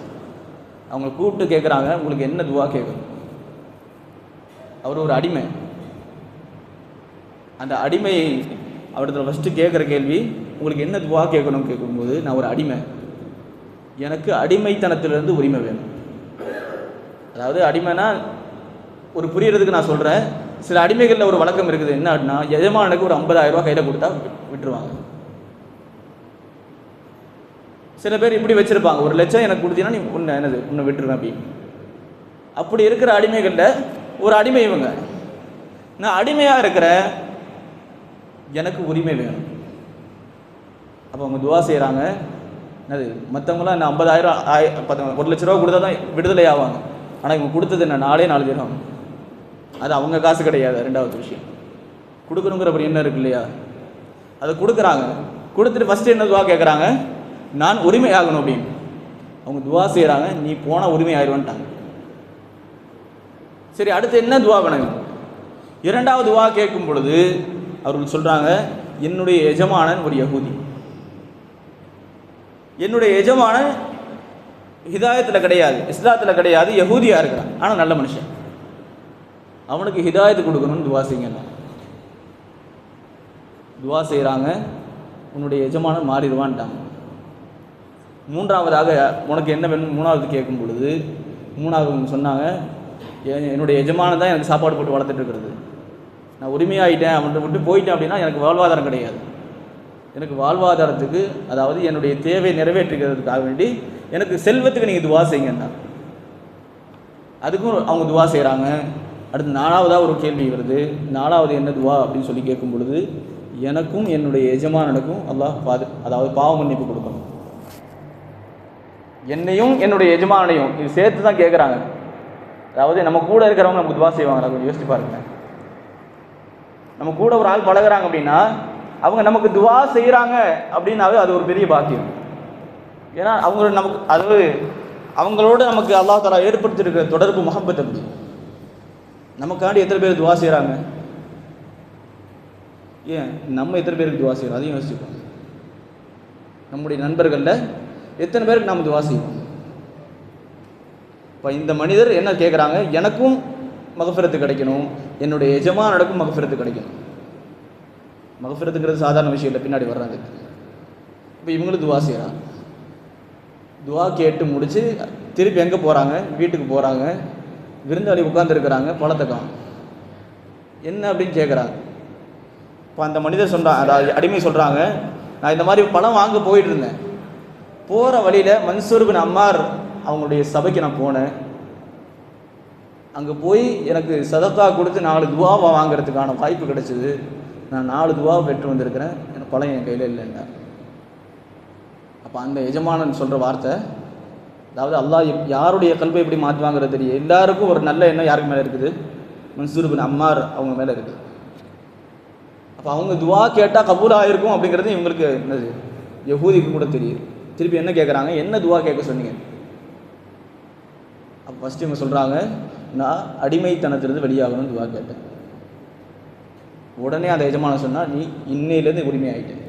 Speaker 1: அவங்களை கூப்பிட்டு கேட்குறாங்க, உங்களுக்கு என்ன துவா கேட்கணும்? அவர் ஒரு அடிமை. அந்த அடிமை அவர்கிட்ட ஃபஸ்ட்டு கேட்குற கேள்வி, உங்களுக்கு என்ன துவா கேட்கணும்னு கேட்கும்போது, நான் ஒரு அடிமை, எனக்கு அடிமைத்தனத்திலிருந்து உரிமை வேணும். அதாவது அடிமைனா ஒரு புரியறதுக்கு நான் சொல்கிறேன், சில அடிமைகளில் ஒரு வழக்கம் இருக்குது. என்ன அப்படின்னா, எஜமானுக்கு ஒரு 50,000 ரூபா கையில் கொடுத்தா விட்டுருவாங்க. சில பேர் இப்படி வச்சுருப்பாங்க, 1 லட்சம் எனக்கு கொடுத்தீங்கன்னா நீ உன்னை விட்டுருவேன் அப்படின்னு. அப்படி இருக்கிற அடிமைகளில் ஒரு அடிமை இவங்க. நான் அடிமையாக இருக்கிறேன், எனக்கு உரிமை வேணும். அப்போ அவங்க துவா செய்கிறாங்க. என்னது, மற்றவங்களாம் இந்த 50,000 1 லட்ச ரூபா கொடுத்தா தான் விடுதலை ஆவாங்க. ஆனால் இவங்க கொடுத்தது என்ன, 4 திரகம். அது அவங்க காசு கிடையாது. 2வது விஷயம், கொடுக்கணுங்கிற அப்படி என்ன இருக்கு இல்லையா, அதை கொடுக்குறாங்க. கொடுத்துட்டு ஃபஸ்ட்டு என்ன துவா கேட்குறாங்க, நான் உரிமை ஆகணும் அப்படின்னு. அவங்க துவா செய்கிறாங்க, நீ போனால் உரிமை ஆயிடுவான்ட்டாங்க. சரி, அடுத்து என்ன துவா வேணும்? 2வது துவா கேட்கும் பொழுது அவர்கள் சொல்கிறாங்க, என்னுடைய எஜமானன் ஒரு யகூதி, என்னுடைய எஜமானன் ஹிதாயத்தில் கிடையாது, இஸ்லாத்தில் கிடையாது, யகூதியாக இருக்கிறான், ஆனால் நல்ல மனுஷன், அவனுக்கு ஹிதாயத்து கொடுக்கணும்னு துவா செய்யுங்க. துவா செய்கிறாங்க, உன்னுடைய எஜமானன் மாறிடுவான்ட்டாங்க. 3வதாக உனக்கு என்ன வேணும் 3வது கேட்கும் பொழுது 3வது சொன்னாங்க, என்னுடைய எஜமானன் தான் எனக்கு சாப்பாடு போட்டு வளர்த்துட்டு இருக்கிறது, நான் உரிமையாகிட்டேன், அவன்கிட்ட விட்டு போயிட்டேன் அப்படின்னா எனக்கு வாழ்வாதாரம் கிடையாது. எனக்கு வாழ்வாதாரத்துக்கு, அதாவது என்னுடைய தேவை நிறைவேற்றுகிறதுக்காக வேண்டி எனக்கு செல்வத்துக்கு நீங்கள் துவா செய்யுங்கன்னா, அதுக்கும் அவங்க துவா செய்கிறாங்க. அடுத்து 4வதாக ஒரு கேள்வி வருது. 4வது என்ன துவா அப்படின்னு சொல்லி கேட்கும் பொழுது, எனக்கும் என்னுடைய எஜமானனுக்கும் அல்லாஹ் அதாவது பாவ மன்னிப்பு கொடுக்கணும், என்னையும் என்னுடைய எஜமானனையும் இது சேர்த்து தான் கேட்குறாங்க. அதாவது நம்ம கூட இருக்கிறவங்க நமக்கு துவா செய்வாங்க. கொஞ்சம் யோசிச்சு பாருங்க, நம்ம கூட ஒரு ஆள் பழகிறாங்க அப்படின்னா அவங்க நமக்கு துவா செய்கிறாங்க அப்படின்னாவே அது ஒரு பெரிய பாக்கியம். ஏன்னா அவங்க நமக்கு, அதாவது அவங்களோட நமக்கு அல்லாஹ் தஆலா ஏற்படுத்தியிருக்கிற தொடர்பு முஹப்பத். அப்படி நமக்காண்டி எத்தனை பேர் துவா செய்கிறாங்க, ஏன் நம்ம எத்தனை பேருக்கு துவா செய்கிறோம் அதையும் யோசிச்சுப்போம். நம்முடைய நண்பர்களில் எத்தனை பேருக்கு நம்ம துவா செய்வோம்? இப்போ இந்த மனிதர் என்ன கேட்குறாங்க, எனக்கும் மகஃபிரத்து கிடைக்கணும், என்னுடைய எஜமானனுக்கும் மகஃபிரத்து கிடைக்கணும். மகஃபிரத்துங்கிறது சாதாரண விஷயம் இல்லை, பின்னாடி வர்றாங்க. இப்போ இவங்களும் துவா செய்கிறாங்க. துவா கேட்டு முடித்து திருப்பி எங்கே போகிறாங்க? வீட்டுக்கு போகிறாங்க. விருந்தாளி உட்காந்துருக்கிறாங்க, பழத்தை காணும். என்ன அப்படின்னு கேட்குறாங்க. இப்போ அந்த மனிதர் சொல்கிறாங்க, அதாவது அடிமை சொல்கிறாங்க, நான் இந்த மாதிரி பழம் வாங்க போயிட்டு இருந்தேன். போகிற வழியில் மன்சூர் பின் அம்மார் அவங்களுடைய சபைக்கு நான் போனேன். அங்கே போய் எனக்கு சதக்கா கொடுத்து 4 துவாவை வாங்கிறதுக்கான வாய்ப்பு கிடைச்சிது. நான் 4 துவாவை பெற்று வந்திருக்கிறேன். எனக்கு பழம் என் கையில் இல்லைன்னா. அப்போ அந்த எஜமானன் சொல்கிற வார்த்தை, அதாவது அல்லாஹ் யாருடைய கல்வை எப்படி மாற்றுவாங்கிறது தெரியும். எல்லாருக்கும் ஒரு நல்ல எண்ணம் யாருக்கு மேலே இருக்குது? மன்சூர் பின் அம்மார் அவங்க மேலே இருக்குது. அப்போ அவங்க துவா கேட்டால் கபூல் ஆகிருக்கும் அப்படிங்கிறது இவங்களுக்கு என்னது, யஹூதிக்கு கூட தெரியுது. திருப்பி என்ன கேட்குறாங்க? என்ன துவா கேட்க சொன்னீங்க? அப்போ ஃபஸ்ட்டு இவங்க சொல்கிறாங்க, நான் அடிமைத்தனத்திலிருந்து வெளியாகணும்னு துவா கேட்டேன். உடனே அந்த எஜமானன் சொன்னால், நீ இன்னையிலேருந்து உரிமையாயிட்டேன்.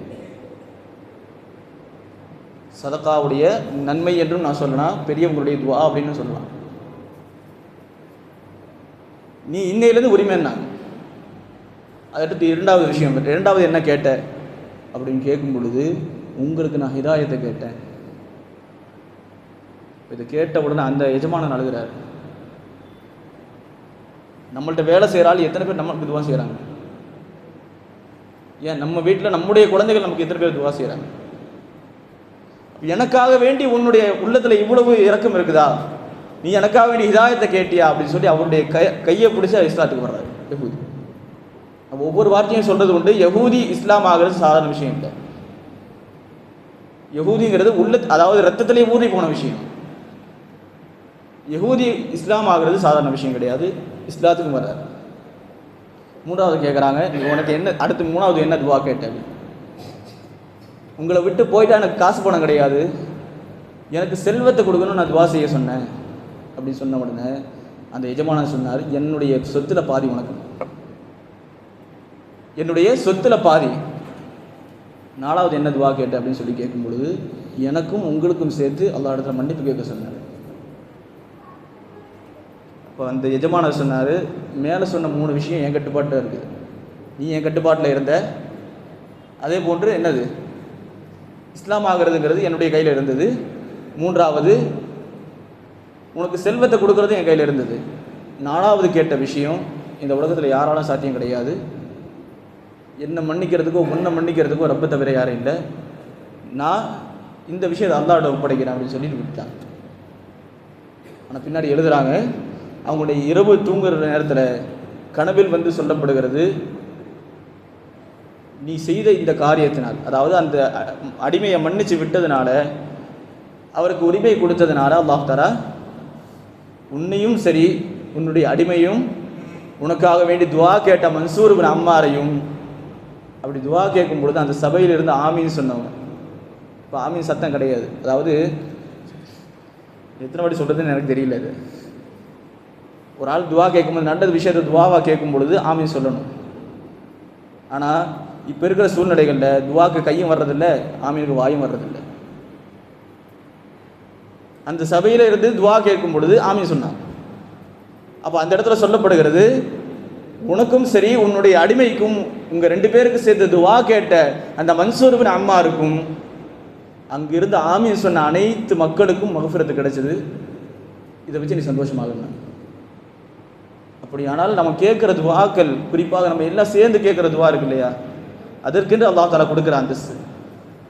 Speaker 1: சதக்காவுடைய நன்மை என்றும் நான் சொல்லலாம், பெரியவங்களுடைய துவா அப்படின்னு சொல்லலாம். நீ இன்னையிலேருந்து உரிமைன்னாங்க. அடுத்து இரண்டாவது விஷயம், இரண்டாவது என்ன கேட்ட அப்படின்னு கேட்கும் பொழுது, உங்களுக்கு நான் ஹிதாயத்தை கேட்டேன். இதை கேட்ட உடனே அந்த எஜமானன் அழுகிறார். நம்மள்ட்ட வேலை செய்கிறாள் எத்தனை பேர் நம்மளுக்கு துவா செய்கிறாங்க? ஏன் நம்ம வீட்டில் நம்முடைய குழந்தைகள் நமக்கு எத்தனை பேர் துவா செய்கிறாங்க? எனக்காக வேண்டி உன்னுடைய உள்ளத்தில் இவ்வளவு இரக்கம் இருக்குதா? நீ எனக்காக வேண்டி ஹிதாயத்தை கேட்டியா அப்படின்னு சொல்லி அவருடைய கையை பிடிச்சி இஸ்லாத்துக்கு வர்றாரு யஹூதி. ஒவ்வொரு வார்த்தையும் சொல்றது உண்டு. யஹூதி இஸ்லாம் ஆகிறது சாதாரண விஷயம் இல்லை. யஹூதிங்கிறது அதாவது ரத்தத்திலே ஊறி போன விஷயம். யஹூதி இஸ்லாம் ஆகிறது சாதாரண விஷயம் கிடையாது. இஸ்லாத்துக்கும் வர்றாரு. மூன்றாவது கேட்குறாங்க, உனக்கு என்ன அடுத்து மூணாவது என்ன துவா கேட்டாரு? உங்களை விட்டு போயிட்டா எனக்கு காசு பணம் கிடையாது, எனக்கு செல்வத்தை கொடுக்கணும்னு நான் துவா செய்ய சொன்னேன் அப்படின்னு சொன்ன உடனே அந்த எஜமானன் சொன்னார், என்னுடைய சொத்துல பாதி உனக்கு, என்னுடைய சொத்துல பாதி. நாலாவது என்ன துவா கேட்ட அப்படின்னு சொல்லி கேட்கும் பொழுது, எனக்கும் உங்களுக்கும் சேர்த்து அல்லாஹ் இடத்துல மன்னிப்பு கேட்க சொன்னார். இப்போ அந்த எஜமானர் சொன்னார், மேலே சொன்ன 3 விஷயம் என் கட்டுப்பாட்டில் இருக்குது, நீ என் கட்டுப்பாட்டில் இருந்த, அதே போன்று என்னது இஸ்லாம் ஆகிறதுங்கிறது என்னுடைய கையில் இருந்தது. மூன்றாவது உனக்கு செல்வத்தை கொடுக்கறது என் கையில் இருந்தது. நாலாவது கேட்ட விஷயம் இந்த உலகத்தில் யாராலும் சாத்தியம் கிடையாது. என்னை மன்னிக்கிறதுக்கோ உன்னை மன்னிக்கிறதுக்கோ ரப்ப தவிர யாரும் இல்லை. நான் இந்த விஷயத்தை அல்லாஹ்விடம் ஒப்படைக்கிறேன் அப்படின்னு சொல்லிட்டு விட்டாங்க. ஆனால் பின்னாடி எழுதுகிறாங்க, அவங்களுடைய இரவு தூங்குற நேரத்தில் கனவில் வந்து சொல்லப்படுகிறது, நீ செய்த இந்த காரியத்தினால், அதாவது அந்த அடிமையை மன்னிச்சு விட்டதுனால, அவருக்கு உரிமை கொடுத்ததுனால அல்லாஹ் தஆலா உன்னையும் சரி உன்னுடைய அடிமையும் உனக்காக வேண்டி துவா கேட்ட மன்சூர் பின் அம்மாரையும், அப்படி துவா கேட்கும் பொழுது அந்த சபையில் இருந்து ஆமீன் சொன்னவங்க. இப்போ ஆமீன் சத்தம் கிடையாது. அதாவது எத்தனை வாட்டி சொல்கிறதுன்னு எனக்கு தெரியல. இது ஒரு ஆள் துவா கேட்கும்போது, நல்ல விஷயத்தை துவாவாக கேட்கும் பொழுது ஆமீன் சொல்லணும். ஆனால் இப்போ இருக்கிற சூழ்நிலைகளில் துவாக்கு கையும் வர்றதில்லை, ஆமீனுக்கு வாயும் வர்றதில்லை. அந்த சபையில் இருந்து துவா கேட்கும் பொழுது ஆமீன் சொன்னாங்க. அப்போ அந்த இடத்துல சொல்லப்படுகிறது, உனக்கும் சரி உன்னுடைய அடிமைக்கும், உங்கள் 2 பேருக்கு சேர்த்து துவா கேட்ட அந்த மன்சூர் பின் அம்மாருக்கும் அங்கிருந்து ஆமீன் சொன்ன அனைத்து மக்களுக்கும் மகஃபிரத்து கிடைச்சது. இதை வச்சு நீ சந்தோஷமாக. அப்படியானால் நம்ம கேட்குற துவாக்கள், குறிப்பாக நம்ம எல்லாம் சேர்ந்து கேட்குற துவா இருக்கு இல்லையா, அதற்கென்று அல்லாஹ் தஆலா கொடுக்குற அந்தஸ்து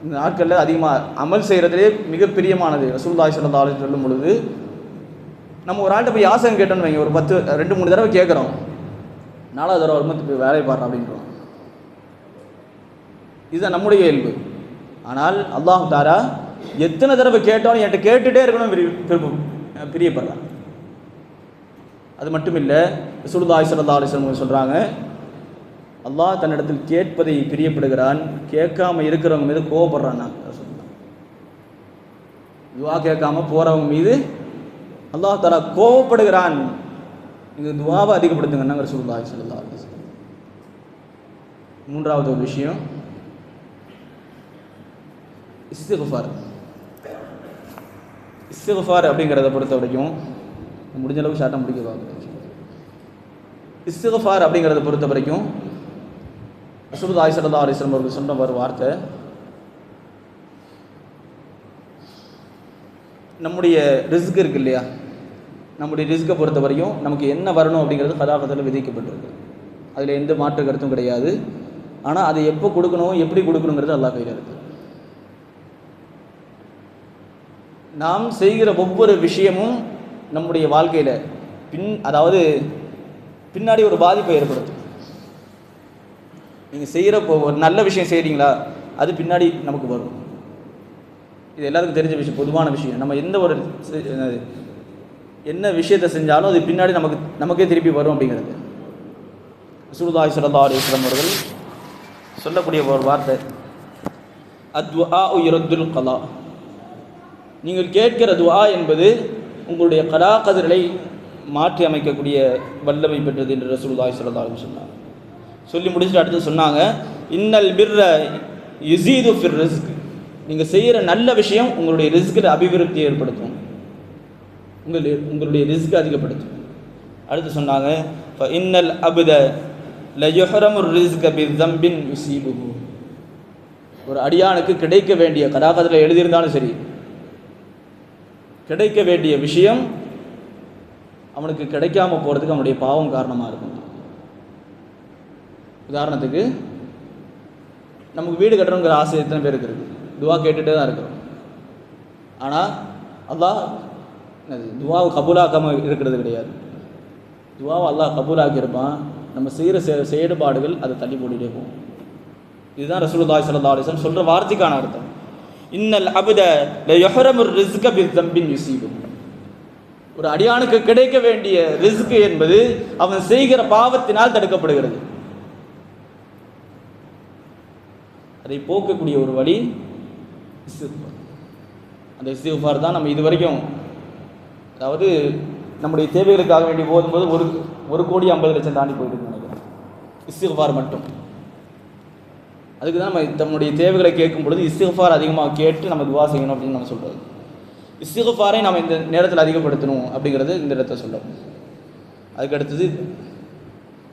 Speaker 1: இந்த நாட்களில் அதிகமாக அமல் செய்கிறதுலே மிக பிரியமானது. ரசூலுல்லாஹி ஸல்லல்லாஹு அலைஹி வஸல்லம் சொல்லும் பொழுது, நம்ம ஒரு ஆள்கிட்ட போய் யாசகம் கேட்டோன்னு வைங்க, ஒரு 2-3 தடவை கேட்குறோம், 4வது தடவை வரும்போது போய் வேலையை பாடுறோம் அப்படின்றோம். இதுதான் நம்முடைய இயல்பு. ஆனால் அல்லாஹ் தஆலா எத்தனை தடவை கேட்டாலும் என்கிட்ட கேட்டுகிட்டே இருக்கணும் பிரியப்படுறான். அது மட்டும் இல்லை, ரசூலுல்லாஹி ஸல்லல்லாஹு அலைஹி வஸல்லம் சொல்கிறாங்க, அல்லாஹ் தன்னிடத்தில் கேட்பதை பிரியப்படுகிறான், கேட்காம இருக்கிறவங்க மீது கோவப்படுறான். துவா கேட்காம போகிறவங்க மீது அல்லாஹ் தஆலா கோவப்படுகிறான். இங்கே துவாவை அதிகப்படுத்துங்கன்னாங்க ரசூலுல்லாஹி ஸல்லல்லாஹு அலைஹி வஸல்லம். மூன்றாவது ஒரு விஷயம் இஸ்திக்ஃபார். இஸ்திக்ஃபார் அப்படிங்கிறத பொறுத்த வரைக்கும் முடிஞ்ச அளவுக்கு ஷார்ட்டாக முடிக்க பார்க்குறேன். இஸ்திக்ஃபார் அப்படிங்கிறத பொறுத்த வரைக்கும் ரசூலுல்லாஹி ஸல்லல்லாஹு அலைஹி வஸல்லம் அவர்கள் சொன்ன ஒரு வார்த்தை, நம்முடைய ரிஸ்க் இருக்கு இல்லையா, நம்முடைய ரிஸ்க்கை பொறுத்த வரையும் நமக்கு என்ன வரணும் அப்படிங்கிறது கதாகத்தில் விதிக்கப்பட்டிருக்கு. அதில் எந்த மாற்று கருத்தும் கிடையாது. ஆனால் அதை எப்போ கொடுக்கணும், எப்படி கொடுக்கணுங்கிறது அல்லாஹ் கையில் இருக்குது. நாம் செய்கிற ஒவ்வொரு விஷயமும் நம்முடைய வாழ்க்கையில் அதாவது பின்னாடி ஒரு பாதிப்பை ஏற்படுத்தும். நீங்கள் செய்கிற ஒரு நல்ல விஷயம் செய்கிறீங்களா, அது பின்னாடி நமக்கு வரும். இது எல்லாருக்கும் தெரிஞ்ச விஷயம், பொதுவான விஷயம். நம்ம எந்த ஒரு என்ன விஷயத்தை செஞ்சாலும் அது பின்னாடி நமக்கே திருப்பி வரும் அப்படிங்கிறது. ரசூலுல்லாஹி ஸல்லல்லாஹு அலைஹி வஸல்லம் அவர்கள் சொல்லக்கூடிய ஒரு வார்த்தை, அத்வா யுரத்துல் கலா. நீங்கள் கேட்கிற துஆ என்பது உங்களுடைய கலா கதிர்களை மாற்றி அமைக்கக்கூடிய வல்லமை பெற்றது என்று ரசூலுல்லாஹி ஸல்லல்லாஹு அலைஹி வஸல்லம் சொன்னாங்க. சொல்லி முடிச்சுட்டு அடுத்து சொன்னாங்க, இன்னல் பிர்ர யுஸீது ஃபிர் ரிஸ்க். நீங்கள் செய்கிற நல்ல விஷயம் உங்களுடைய ரிஸ்கில் அபிவிருத்தியை ஏற்படுத்தும், உங்களுடைய ரிஸ்க் அதிகப்படுத்தும். அடுத்து சொன்னாங்க, இன்னல் அப்த லயுஹரமு ரிஸ்க பிஸம்பின் யுஸீபுஹு. ஒரு அடியானுக்கு கிடைக்க வேண்டிய கதாகத்தில் எழுதியிருந்தாலும் சரி, கிடைக்க வேண்டிய விஷயம் அவனுக்கு கிடைக்காம போகிறதுக்கு அவனுடைய பாவம் காரணமாக இருக்கும். உதாரணத்துக்கு, நமக்கு வீடு கட்டணுங்கிற ஆசை எத்தனை பேருக்கு இருக்குது? துவா கேட்டுகிட்டே தான் இருக்கிறோம். ஆனால் அல்லாஹ் துவாவை கபூலாக்காமல் இருக்கிறது கிடையாது. துவாவை அல்லாஹ் கபூலாக்கி இருப்பான். நம்ம செய்கிற செயல்பாடுகள் அதை தள்ளி போட்டுகிட்டே போகும். இதுதான் ரசூலுல்லாஹி ஸல்லல்லாஹு அலைஹி வஸல்லம் சொல்கிற வார்த்தைக்கான அர்த்தம். இன்னல் அப்த லயுஹரமு ரிஸ்க பிஸம்பின் யுஸீபுஹு. ஒரு அடியானுக்கு கிடைக்க வேண்டிய ரிஸ்க் என்பது அவன் செய்கிற பாவத்தினால் தடுக்கப்படுகிறது. அதை போக்கக்கூடிய ஒரு வழி இஸ்திக்ஃபார். அந்த இஸ்திக்ஃபார் தான் நம்ம இது வரைக்கும், அதாவது நம்முடைய தேவைகளுக்காக வேண்டி போகும்போது 1,50,00,000 தாண்டி போயிட்டு நினைக்கிறேன். இஸ்திக்ஃபார் மட்டும். அதுக்கு தான் நம்ம நம்முடைய தேவைகளை கேட்கும் பொழுது இஸ்திக்ஃபார் அதிகமாக கேட்டு நம்ம துவா செய்யணும் அப்படின்னு நம்ம சொல்கிறது. இஸ்திக்ஃபாரை நம்ம இந்த நேரத்தில் அதிகப்படுத்தணும் அப்படிங்கிறது இந்த இடத்த சொல்கிறோம். அதுக்கு அடுத்தது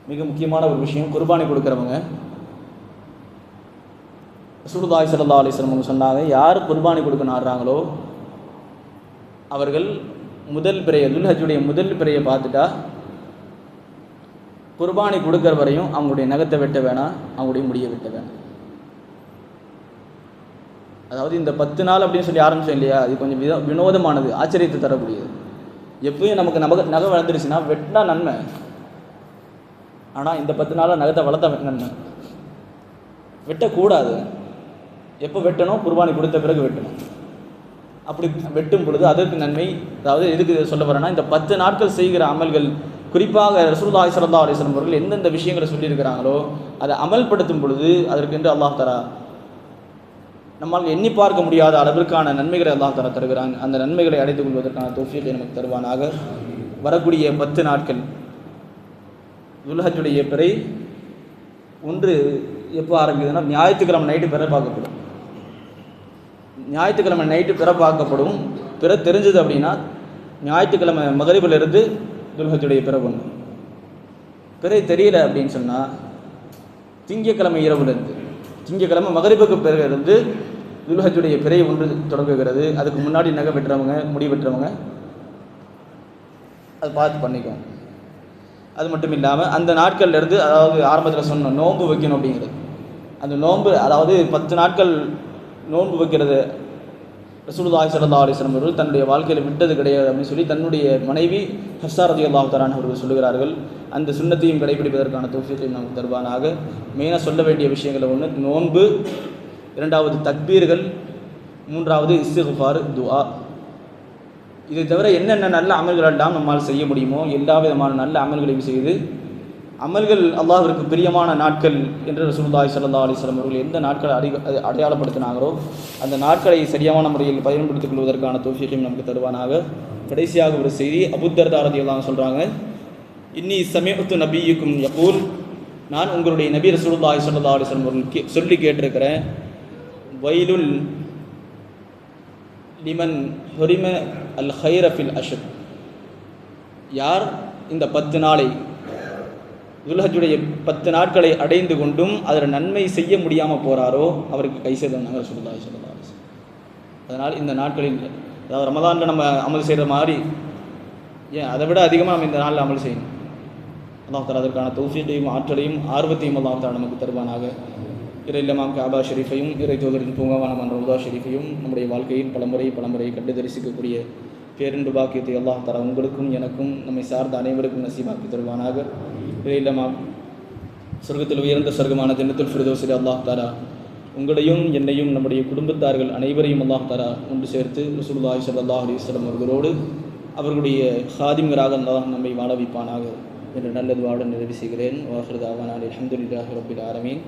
Speaker 1: மிக முக்கியமான ஒரு விஷயம், குர்பானி கொடுக்குறவங்க. ரசூலுல்லாஹி ஸல்லல்லாஹு அலைஹி வஸல்லம் சொன்னாங்க, யார் குர்பானி கொடுக்க நாடுறாங்களோ அவர்கள் முதல் பிறையை, துல்ஹஜ்ஜுடைய முதல் பிறையை பார்த்துட்டா குர்பானி கொடுக்குற வரையும் அவங்களுடைய நகத்தை வெட்ட வேணாம், அவங்களுடைய முடியை வெட்ட வேணாம். அதாவது இந்த 10 நாள் அப்படின்னு சொல்லி ஆரம்பிச்சோம் இல்லையா, அது கொஞ்சம் வினோதமானது, ஆச்சரியத்தை தரக்கூடியது. எப்பயும் நமக்கு நகை வளர்ந்துருச்சுன்னா வெட்டினா நன்மை, ஆனால் இந்த 10 நாளில் நகத்தை வளர்த்த நன்மை. வெட்டக்கூடாது. எப்போ வெட்டணும்? குர்பானி கொடுத்த பிறகு வெட்டணும். அப்படி வெட்டும் பொழுது அதற்கு நன்மை. அதாவது எதுக்கு சொல்ல வரேன்னா, இந்த 10 நாட்கள் செய்கிற அமல்கள், குறிப்பாக ரசூலுல்லாஹி ஸல்லல்லாஹு அலைஹி வஸல்லம் அவர்கள் எந்தெந்த விஷயங்களை சொல்லியிருக்கிறாங்களோ அதை அமல்படுத்தும் பொழுது அதற்கென்று அல்லாஹ் தஆலா நம்மால் எண்ணி பார்க்க முடியாத அளவிற்கான நன்மைகளை அல்லாஹ் தஆலா தருகிறான். அந்த நன்மைகளை அடைந்து கொள்வதற்கான தௌஃபீகை நமக்கு தருவானாக. வரக்கூடிய 10 நாட்கள் துல்ஹஜ்ஜுடைய பிறை ஒன்று எப்போ ஆரம்பிக்குதுன்னா, ஞாயிற்றுக்கிழமை நைட்டு பிற பார்க்கப்படும். ஞாயிற்றுக்கிழமை நைட்டு பிற பார்க்கப்படும். பிற தெரிஞ்சது அப்படின்னா ஞாயிற்றுக்கிழமை மகரிபிலிருந்து துல்ஹஜ்ஜுடைய பிற ஒன்று. பிறை தெரியல அப்படின்னு சொன்னால் திங்கக்கிழமை இரவுலேருந்து, திங்கக்கிழமை மகரிபுக்கு பிறகு துல்ஹஜ்ஜுடைய பிறை ஒன்று தொடங்குகிறது. அதுக்கு முன்னாடி நகை வெட்டுறவங்க, முடி வெட்டுறவங்க அது பார்த்து பண்ணிக்கும். அது மட்டும் இல்லாமல் அந்த நாட்கள்லேருந்து, அதாவது ஆரம்பத்தில் சொன்ன நோன்பு வைக்கணும் அப்படிங்கிறது, அந்த நோன்பு, அதாவது 10 நாட்கள் நோன்பு வைக்கிறது ரசூலுல்லாஹி ஸல்லல்லாஹு அலைஹி வஸல்லம் அவர்கள் தன்னுடைய வாழ்க்கையில் விட்டது கிடையாது அப்படின்னு சொல்லி தன்னுடைய மனைவி ஹஃப்ஸா ரலியல்லாஹு தஆலா அன்ஹா அவர்கள் சொல்லுகிறார்கள். அந்த சுன்னத்தையும் கடைபிடிப்பதற்கான தௌஃபீகை நமக்கு தருவானாக. மெயினாக சொல்ல வேண்டிய விஷயங்களை ஒன்று நோன்பு, 2வது தக்பீர்கள், 3வது இஸ்திக்ஃபார், துஆ. இதை தவிர என்னென்ன நல்ல அமல்கள் எல்லாம் நம்மால் செய்ய முடியுமோ எல்லா விதமான நல்ல அமல்களையும் செய்து, அமல்கள் அல்லாஹ்விற்கு பிரியமான நாட்கள் என்று ரசூலுல்லாஹி ஸல்லல்லாஹு அலைஹி வஸல்லம் அவர்கள் எந்த நாட்களை அடையாளப்படுத்தினாங்களோ அந்த நாட்களை சரியான முறையில் பயன்படுத்திக் கொள்வதற்கான தௌஃபீகை நமக்கு தருவானாக. கடைசியாக ஒரு செய்தி, அபூ தர்தா ரலியல்லாஹு அன்ஹு சொல்கிறாங்க, இன்னி சமிஅத்து நபிய்யுக்கும் யகூல், நான் உங்களுடைய நபி ரசூலுல்லாஹி ஸல்லல்லாஹு அலைஹி வஸல்லம் அவர்கள் சொல்லி கேட்டிருக்கிறேன், வைலுல் லிமன் ஹுரிம அல் ஹைர ஃபில் அஷ்ர். யார் இந்த 10 நாளை, துல்ஹஜ்ஜுடைய 10 நாட்களை அடைந்து கொண்டும் அதில் நன்மை செய்ய முடியாமல் போகிறாரோ அவருக்கு கை செய்தாங்க ரசூலுல்லாஹி ஸல்லல்லாஹு அலைஹி வஸல்லம். அதனால் இந்த நாட்களில் அதாவது ரமதானில் நம்ம அமல் செய்கிற மாதிரி ஏன் அதை விட அதிகமாக நம்ம இந்த நாளில் அமல் செய்யணும். அல்லாஹ் தஆலா அதற்கான தௌஃபீக்கையும் ஆற்றலையும் ஆர்வத்தையும் அல்லாஹ் தஆலா நமக்கு தருவானாக. இறை இல்லமாம் காபா ஷெரீஃபையும் இறை தூதரின் பூங்காவான ரவுதா ஷெரீஃபையும் நம்முடைய வாழ்க்கையில் பலமுறை கண்டு தரிசிக்கக்கூடிய பேரின்பு பாக்கியத்தை அல்லாஹ் தஆலா உங்களுக்கும் எனக்கும் நம்மை சார்ந்த அனைவருக்கும் நசீபாக்கி தருவானாக. இறை இல்லமாம் சொர்க்கத்தில் உயர்ந்த சொர்க்கமான ஜன்னத்துல் ஃபிர்தௌஸில் அல்லாஹ் தஆலா உங்களையும் என்னையும் நம்முடைய குடும்பத்தார்கள் அனைவரையும் அல்லாஹ் தஆலா ஒன்று சேர்த்து ரசூலுல்லாஹி ஸல்லல்லாஹு அலைஹி வஸல்லம் அவர்களோடு அவர்களுடைய ஹாதிம்களாக அல்லாஹ் நம்மை வாழ வைப்பானாக என்று நல்ல துஆவுடன் நிறைவு செய்கிறேன். வாஹிரு தஅவானா அல்ஹம்துலில்லாஹி ரப்பில் ஆலமீன்.